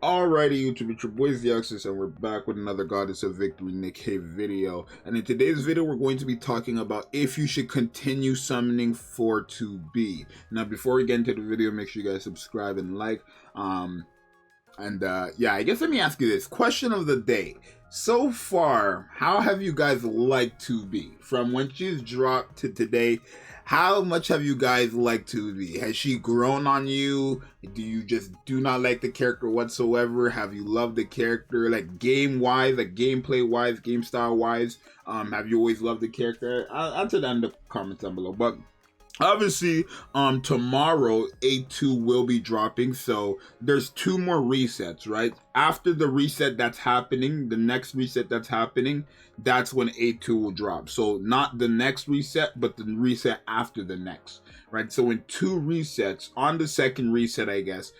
Alrighty, YouTube, it's your boy Zxous, and we're back with another Goddess of Victory Nikke video. And in today's video, we're going to be talking about if you should continue summoning for 2B. Now, before we get into the video, make sure you guys subscribe and like. Yeah, I guess let me ask you this question of the day. So far, how have you guys liked 2B? From when she's dropped to today, how much have you guys liked 2B? Has she grown on you? Do you just do not like the character whatsoever? Have you loved the character, like game-wise, like gameplay-wise, game style-wise? Have you always loved the character? I'll answer that in the comments down below. But obviously, tomorrow A2 will be dropping, so there's 2 more resets, right? After the reset that's happening, the next reset that's happening, that's when A2 will drop. So not the next reset, but the reset after the next, right? So in 2 resets, on the second reset, I guess,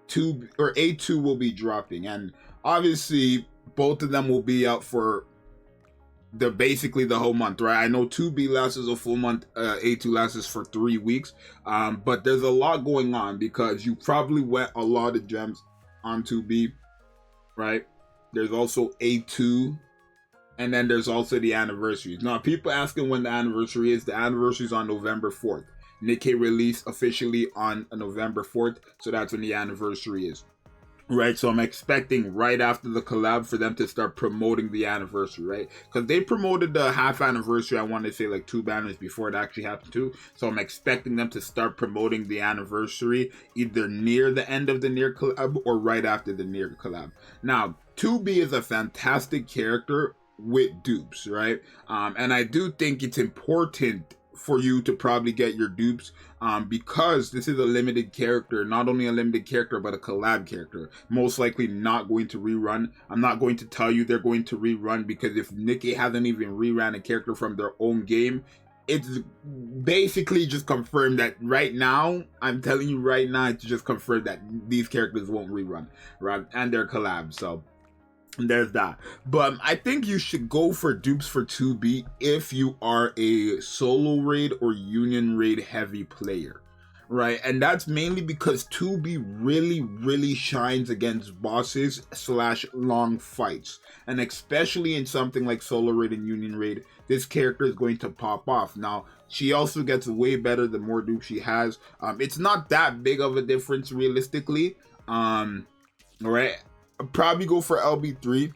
A2 will be dropping, and obviously both of them will be out for basically the whole month, right? I know 2B lasts a full month, A2 lasts for 3 weeks, but there's a lot going on because you probably went a lot of gems on 2B, right? There's also A2, and then there's also the anniversaries. Now, people asking when the anniversary is. The anniversary is on November 4th. Nikke released officially on November 4th, so that's when the anniversary is. Right, so I'm expecting right after the collab for them to start promoting the anniversary, right? Because they promoted the half anniversary, I want to say like 2 banners before it actually happened too. So I'm expecting them to start promoting the anniversary either near the end of the NIER collab or right after the NIER collab. Now, 2B is a fantastic character with dupes, right? And I do think it's important for you to probably get your dupes because this is a limited character, not only a limited character but a collab character, most likely not going to rerun. I'm not going to tell you they're going to rerun, because if Nikke hasn't even reran a character from their own game, it's basically just confirmed that right now, I'm telling you right now, it's just confirmed that these characters won't rerun, right? And they're collabs, so there's that. But I think you should go for dupes for 2B if you are a solo raid or union raid heavy player, right? And that's mainly because 2B really shines against bosses / long fights, and especially in something like solo raid and union raid, this character is going to pop off. Now, she also gets way better the more dupes she has. It's not that big of a difference realistically, right? Probably go for LB3.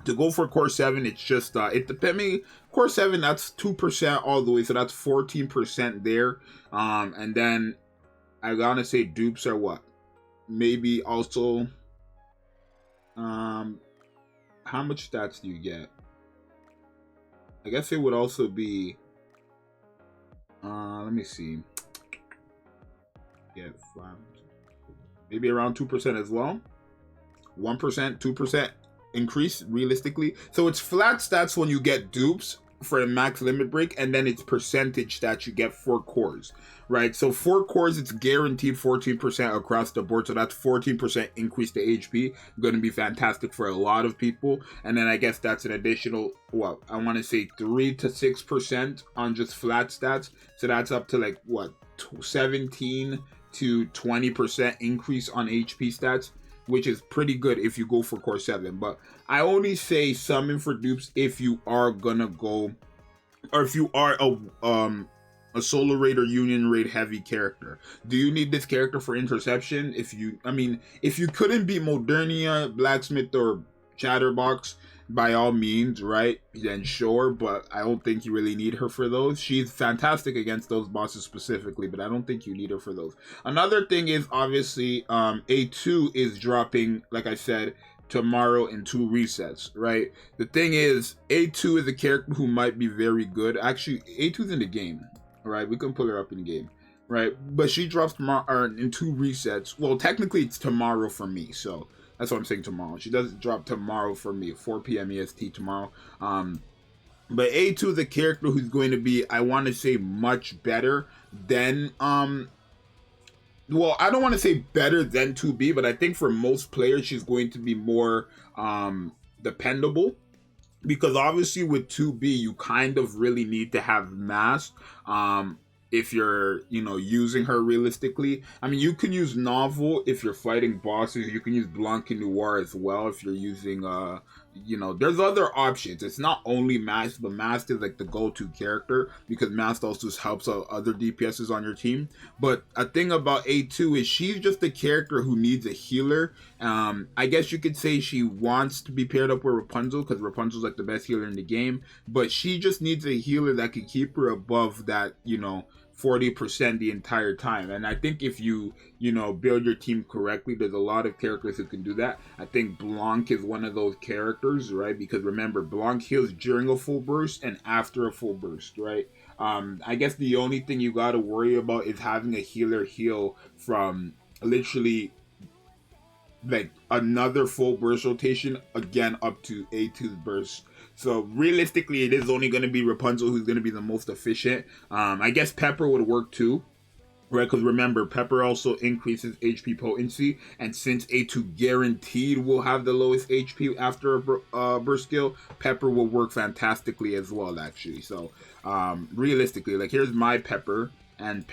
To go for core 7, it's just it depends. I mean, core 7, that's 2% all the way, so that's 14% there. And then I gotta say dupes are what, maybe also how much stats do you get? I guess it would also be let me see, get 5, maybe around 2% as well. 1%, 2% increase realistically. So it's flat stats when you get dupes for a max limit break, and then it's percentage that you get 4 cores, right? So 4 cores, it's guaranteed 14% across the board, so that's 14% increase to HP. Going to be fantastic for a lot of people. And then I guess that's an additional, what, I want to say 3 to 6% on just flat stats, so that's up to like what, 17 to 20% increase on HP stats, which is pretty good if you go for core 7. But I only say summon for dupes if you are gonna go, or if you are a solo raid or union raid heavy character. Do you need this character for interception? If you couldn't beat Modernia, Blacksmith, or Chatterbox, by all means, right, then sure, but I don't think you really need her for those. She's fantastic against those bosses specifically, but I don't think you need her for those. Another thing is, obviously, A2 is dropping, like I said, tomorrow in 2 resets, right? The thing is, A2 is a character who might be very good. Actually, A2's in the game, right? We can pull her up in the game, right? But she drops tomorrow in 2 resets. Well, technically, it's tomorrow for me, so that's what I'm saying, tomorrow. She doesn't drop tomorrow for me, 4 p.m. EST tomorrow. But A2 is a character who's going to be, I want to say, much better than, well, I don't want to say better than 2B, but I think for most players, she's going to be more dependable. Because obviously with 2B, you kind of really need to have mass if you're, you know, using her realistically. I mean, you can use novel if you're fighting bosses. You can use Blanc and Noir as well if you're using, you know, there's other options. It's not only Mast, but Mast is like the go-to character because Mast also helps out other DPSs on your team. But a thing about A2 is she's just a character who needs a healer. I guess you could say she wants to be paired up with Rapunzel because Rapunzel's like the best healer in the game, but she just needs a healer that can keep her above that, you know, 40% the entire time. And I think if you know, build your team correctly, there's a lot of characters who can do that. I think Blanc is one of those characters, right? Because remember, Blanc heals during a full burst and after a full burst, right? I guess the only thing you got to worry about is having a healer heal from literally like another full burst rotation again up to A2's burst. So realistically, it is only going to be Rapunzel who's going to be the most efficient. I guess Pepper would work too, right? Because remember, Pepper also increases HP potency, and since A2 guaranteed will have the lowest HP after a burst skill, Pepper will work fantastically as well, actually. So realistically, like here's my Pepper, and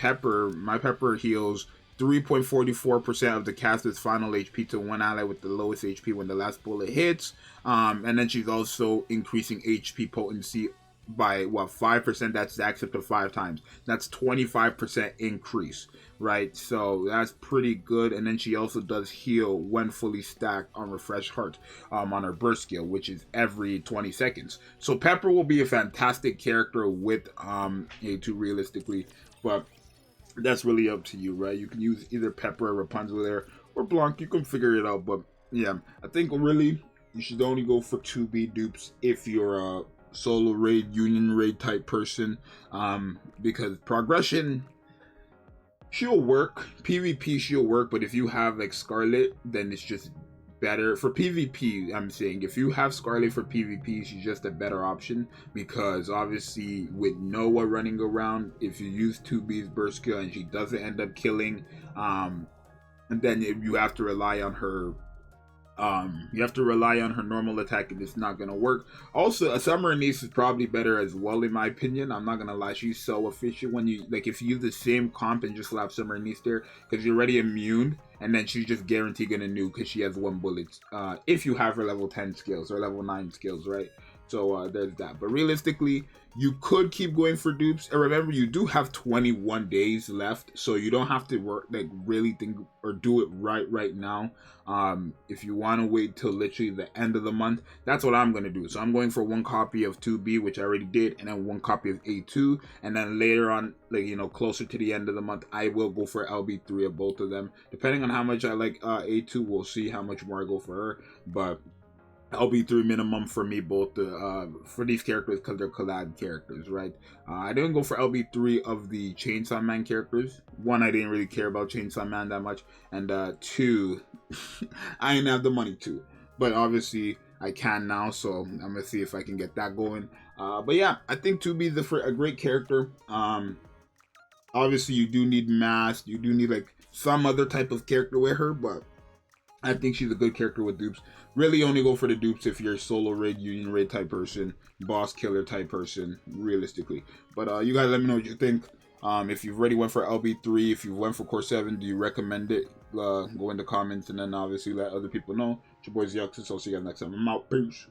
my Pepper heals 3.44% of the caster's final HP to one ally with the lowest HP when the last bullet hits. And then she's also increasing HP potency by 5%. That's Zxous up to 5 times. That's 25% increase, right? So that's pretty good. And then she also does heal when fully stacked on Refresh Heart on her burst skill, which is every 20 seconds. So Pepper will be a fantastic character with A2 realistically, but that's really up to you, right? You can use either Pepper or Rapunzel there, or Blanc. You can figure it out. But yeah, I think really you should only go for 2B dupes if you're a solo raid, union raid type person, because progression, she'll work. PvP, she'll work, but if you have like Scarlet, then it's just better for PvP. I'm saying if you have Scarlet for PvP, she's just a better option, because obviously with Noah running around, if you use 2B's burst skill and she doesn't end up killing, and then you have to rely on her. You have to rely on her normal attack, and it's not gonna work. Also, a Summer Niece is probably better as well, in my opinion. I'm not gonna lie, she's so efficient when you like if you use the same comp and just slap Summer Niece there, because you're already immune, and then she's just guaranteed gonna nuke because she has 1 bullet. If you have her level 10 skills or level 9 skills, right? So there's that. But realistically, you could keep going for dupes, and remember, you do have 21 days left, so you don't have to work like really think or do it right now. If you want to wait till literally the end of the month, that's what I'm gonna do. So I'm going for 1 copy of 2B, which I already did, and then 1 copy of A2, and then later on, like, you know, closer to the end of the month, I will go for LB3 of both of them, depending on how much I like A2. We'll see how much more I go for her, but LB3 minimum for me, both for these characters, because they're collab characters, right? I didn't go for LB3 of the Chainsaw Man characters. 1, I didn't really care about Chainsaw Man that much, and 2, I didn't have the money to. But obviously, I can now, so I'm gonna see if I can get that going. But yeah, I think 2B is a great character. Obviously, you do need Mask, you do need like some other type of character with her, but I think she's a good character with dupes. Really only go for the dupes if you're a solo raid, union raid type person, boss killer type person, realistically. But you guys let me know what you think. If you've already went for LB3, if you went for Core 7, do you recommend it? Go in the comments, and then obviously let other people know. It's your boy Zxous. I'll see you guys next time. I'm out. Peace.